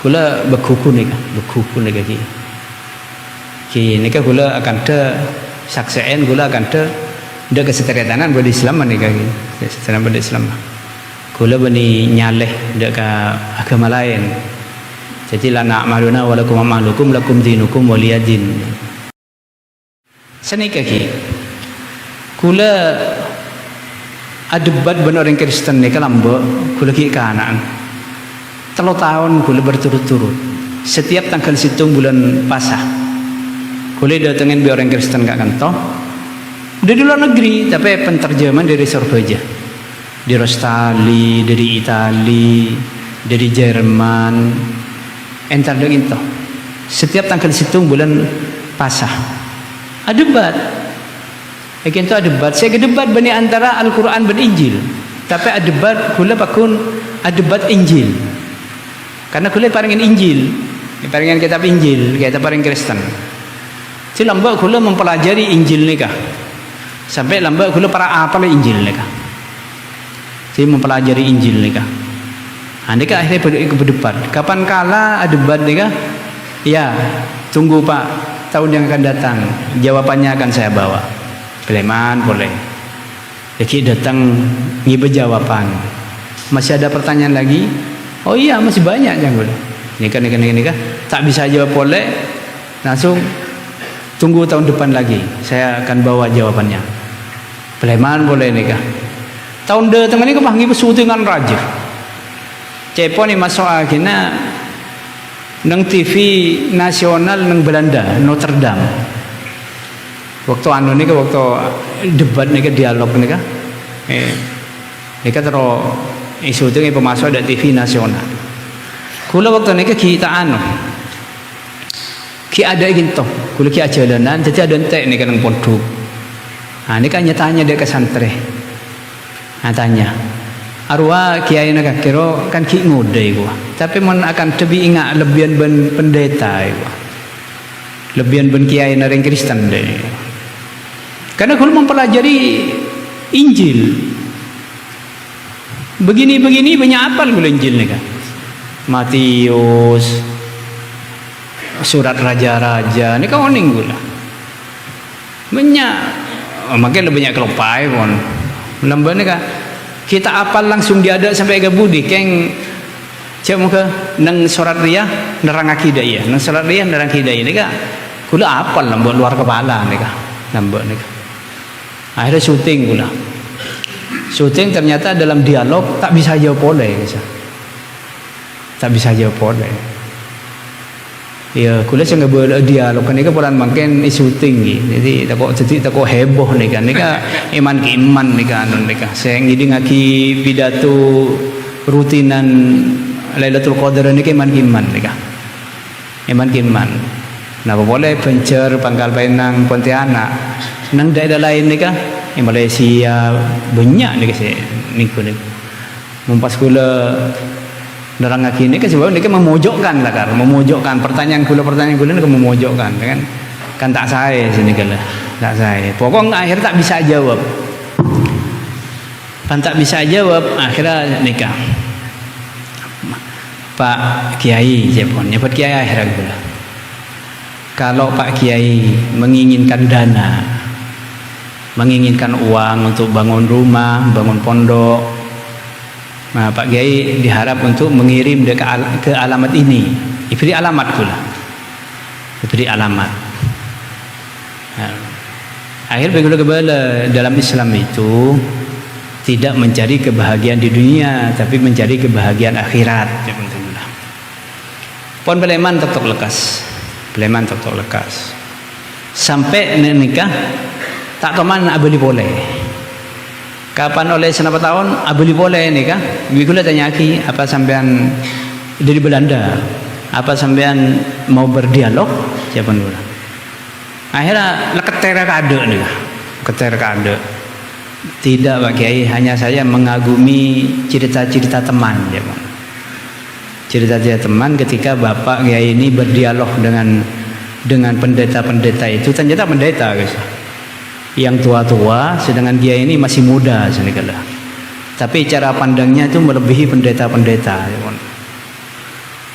kula bekuku nika ki nika kula akan te sakseen kula akan te ndak kesetaretanan pada Islam nika ki kesetaretanan pada Islam kula bani nyaleh ndak ka agama lain jadi lana amaluna walakum amalukum lakum dinukum waliyadin senika ki kula adebat ben orang Kristen nika lambo kula ki kanaan 3 tahun kula berturut-turut setiap tanggal 7 bulan Pasah kula datengin bi orang Kristen gak kanto dari luar negeri tapi penterjemahan dari Surabaya dari Australia dari Italia dari Jerman entar dong itu setiap tanggal 7 bulan Pasah adebat itu adebat saya kedebat bani antara Al-Quran dan Injil tapi adebat kula pakun adebat Injil karena kula paringin Injil paringin kitab Injil kitab paring Kristen jadi lambak kula mempelajari Injil nikah sampai lambak kula para apal Injil nikah jadi mempelajari Injil nikah nikah akhirnya berdebat kapan kala debat nikah ya tunggu Pak tahun yang akan datang jawabannya akan saya bawa Sleman boleh jadi datang ngibe jawaban masih ada pertanyaan lagi oh iya masih banyak yang boleh nikah tak bisa jawab boleh langsung tunggu tahun depan lagi saya akan bawa jawabannya Sleman boleh nikah tahun datang ini kemah ngibe syutingan raja cepo nih masuk akhirnya nang TV nasional nang Belanda Notre Dame waktu anu nih waktu debat nih dialog nih terus isu itu pemasok ada TV nasional kula waktu nih kita anu ki ada gitu kula ki ajalanan jadi ada entek nih nang pondok ini kan nyatanya dia ke santri tanya arwah kiai nak kira kan ki ngode gua tapi mon akan lebih ingat lebihan ben pendeta gua lebihan ben kiai nareng Kristen deh karena kalau mempelajari Injil begini banyak apal gula Injil nih kan Matius surat raja-raja ini kan oning gula banyak makanya lebih banyak kelopai pun lembar nih kan kita apal langsung diada sampai ke budi keng cek muka nang surat dia nerang akidah ya nang surat dia nerang akidah ini kak kula apal lembar luar kepala nih kak lembar nih kak akhirnya syuting ternyata dalam dialog tak bisa jawab boleh tak bisa jawab boleh ya kula sih nggak berdialog kan ini kan makin syuting jadi tak kok heboh nih kan iman ke iman nih kan saya ngidi ngaki pidato rutinan Lailatul Qadar ini iman ke iman nih kan iman ke iman nah boleh Pencer Pangkal Pinang Pontianak nang daerah lain nih kan Malaysia banyak nih saya niku mumpas kula nerang ini kan sebab ini kan memojokkan lah kan memojokkan pertanyaan gula ini kan memojokkan kan tak saya sini kala tak saya pokok akhir tak bisa jawab kan tak bisa jawab akhirnya nikah Pak Kiai Jepon nyebut Kiai akhirnya gula kalau Pak Kiai menginginkan dana menginginkan uang untuk bangun rumah bangun pondok nah Pak Kiai diharap untuk mengirim dia ke alamat ini diberi alamat pula diberi alamat nah, akhir begitu kebala dalam Islam itu tidak mencari kebahagiaan di dunia tapi mencari kebahagiaan akhirat pon Sleman tetap lekas sampai nikah tak teman abeli boleh kapan oleh senapa tahun abeli boleh nih kan gula tanya aki apa sampean dari Belanda apa sampean mau berdialog siapa dulu akhirnya ketera kade nih ketera kade tidak Pak Kiai hanya saya mengagumi cerita-cerita teman ya Pak cerita-cerita teman ketika Bapak Kiai ini berdialog dengan pendeta-pendeta itu ternyata pendeta guys yang tua-tua sedangkan dia ini masih muda tapi cara pandangnya itu melebihi pendeta-pendeta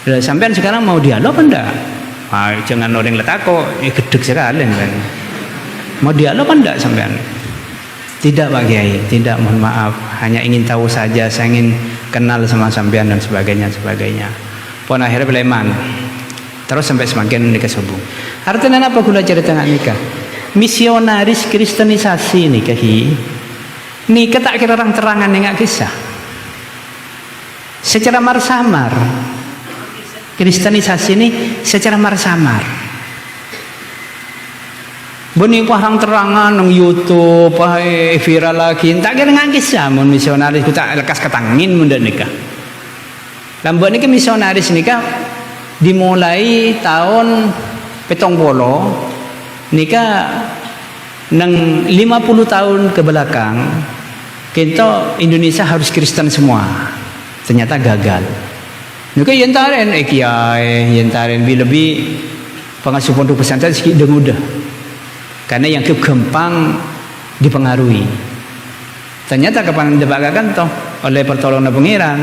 Sampean sekarang mau dialog apa enggak? Jangan orang letako, gedeg sekali kan. Mau dialog apa enggak sampean? Tidak Pak Kiai, tidak, mohon maaf, hanya ingin tahu saja, saya ingin kenal sama sampean dan sebagainya. Pun akhirnya beleman. Terus sampai semakin nikah subuh. Artinya apa kula cerita nikah? Misionaris kristenisasi nikah nikah tak kira orang terangan nengak kisah. Secara marsamar. Kristenisasi ini secara marsamar. Beni parang terangan nang YouTube, viral lagi. Tak kira ngagis mun misionaris ku tak lekas ketangin mun nikah. Lambok niki misionaris nikah dimulai tahun 70 nikah nang 50 tahun ke belakang kita Indonesia harus Kristen semua. Ternyata gagal. Nika yentaren kiai, yentaren lebih pengasuh pondok pesantren sedikit mudah. Karena yang gampang dipengaruhi. Ternyata kapan dibagakan toh oleh pertolongan pengiran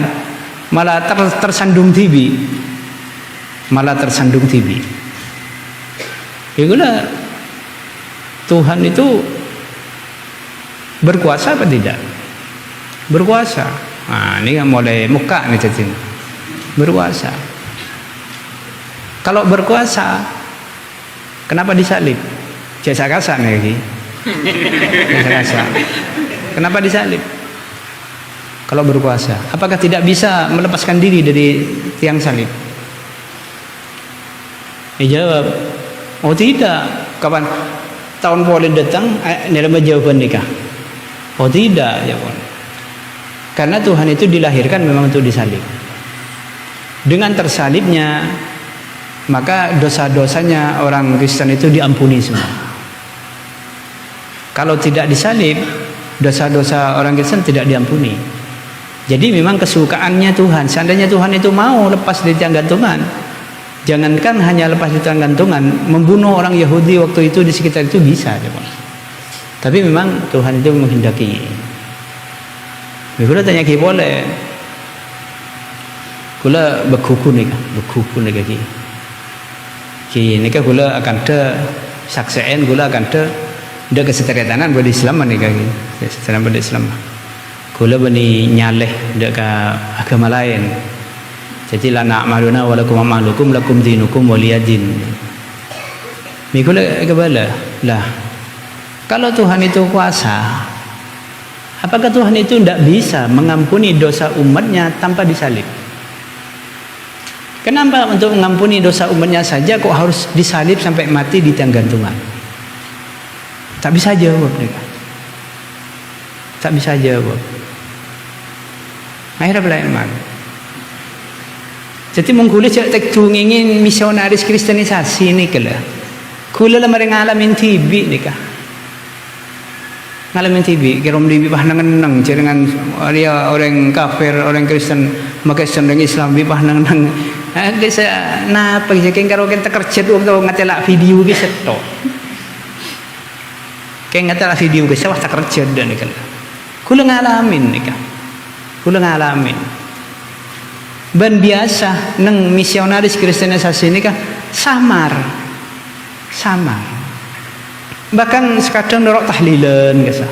malah tersandung TV. Itulah Tuhan itu berkuasa apa tidak? Berkuasa. Nah, ini kan mulai muka nih cacing. Berkuasa. Kalau berkuasa, kenapa disalib? Jasa kasar nih lagi. Jasa kasar. Kenapa disalib? Kalau berkuasa, apakah tidak bisa melepaskan diri dari tiang salib? Jawab, oh tidak. Kapan tahun boleh datang? Dalam jawaban nikah. Oh tidak, jawab. Karena Tuhan itu dilahirkan memang untuk disalib. Dengan tersalibnya, maka dosa-dosanya orang Kristen itu diampuni semua. Kalau tidak disalib, dosa-dosa orang Kristen tidak diampuni. Jadi memang kesukaannya Tuhan. Seandainya Tuhan itu mau lepas dari tiang gantungan, jangankan hanya lepas dari tiang gantungan, membunuh orang Yahudi waktu itu di sekitar itu bisa. Tapi memang Tuhan itu menghendaki. Kula tanya ki boleh. Kula berkuku nih ki. Ki nika kula akan te sakseen, kula akan te ada kesetaraan pada Islam nih kaki, kesetaraan pada Islam. Kula bani nyaleh dek agama lain. Jadi lana amaluna walakum amalukum lakum dinukum waliyadin. Mikula kebala lah. Kalau Tuhan itu kuasa, apakah Tuhan itu tidak bisa mengampuni dosa umatnya tanpa disalib? Kenapa untuk mengampuni dosa umatnya saja kok harus disalib sampai mati di tiang gantungan? Tak bisa jawab mereka. Tak bisa jawab. Akhirnya belajar. Jadi mengkulit cek ingin misionaris kristenisasi ni kala. Kula lah mereka ngalamin TB ni kah? Ngalamin TB. Kira TB bah nang dengan dia orang kafir, orang Kristen, maka orang Islam bibah nang. Saya napa sih? Kengkaro kita kerja tu waktu ngatela video gitu to. Kayak ngatela video guys, saya tak kerja dan nikah. Kula ngalamin nikah. Kula ngalamin. Ben biasa neng misionaris kristenisasi nikah samar. Bahkan sekadang norok tahlilan guys.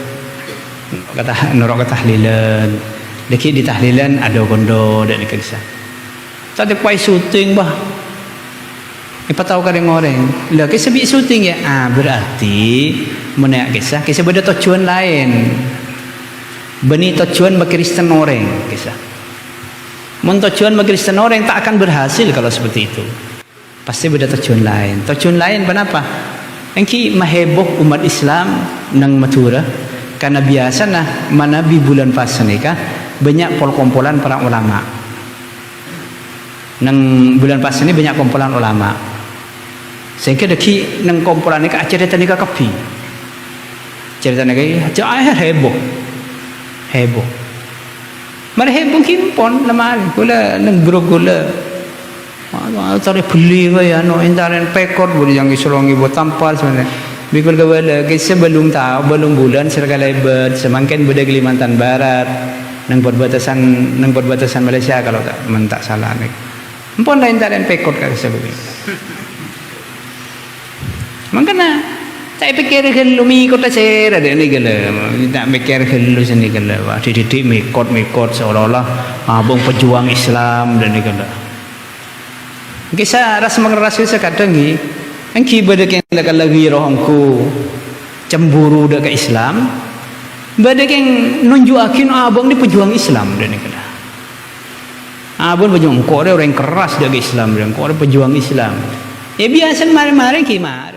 Kata norok tahlilan. Deki di tahlilan ada gondo dan nikah guys. Tadi kuai syuting bah. Apa tahu kadang orang? Lah kisah bi syuting ya. Berarti menaik kisah beda tujuan lain. Beni tujuan berkristen orang kisah. Mun tujuan berkristen orang tak akan berhasil kalau seperti itu. Pasti beda tujuan lain. Tujuan lain kenapa? Engki maheboh umat Islam nang Madura karena biasa nah manabi bulan puasa nikah banyak pol-kompolan para ulama. Nang bulan puasa ini banyak kumpulan ulama. Sehingga deki nang kumpulan ini cerita nikah kapi. Cerita nikah aja heboh. Mari heboh kimpon nama gula nang bro gula. Tari beli kaya no intaren pekor boleh yang isolongi buat tampal sebenarnya. Bikul kawala kisah belum tahu belum bulan serga lebat semakin beda Kalimantan Barat nang perbatasan Malaysia kalau tak mentak salah nih. Ampun lain tak lain pekot kat sebab. Makanya tak pikir kalau mikot aja ada ni kalau tak pikir kalau sini kalau wah dididik mikot seolah-olah abang pejuang Islam dan ni kalau. Kisah ras mengeras kisah kadang ni, angki badak yang lagi rohangku cemburu dak ke Islam, badak yang nunjukin abang ni pejuang Islam dan ni kalau. Abang pejuang kau orang keras dak ke Islam dan kau orang pejuang Islam. Ya biasa mari-mari ki mari.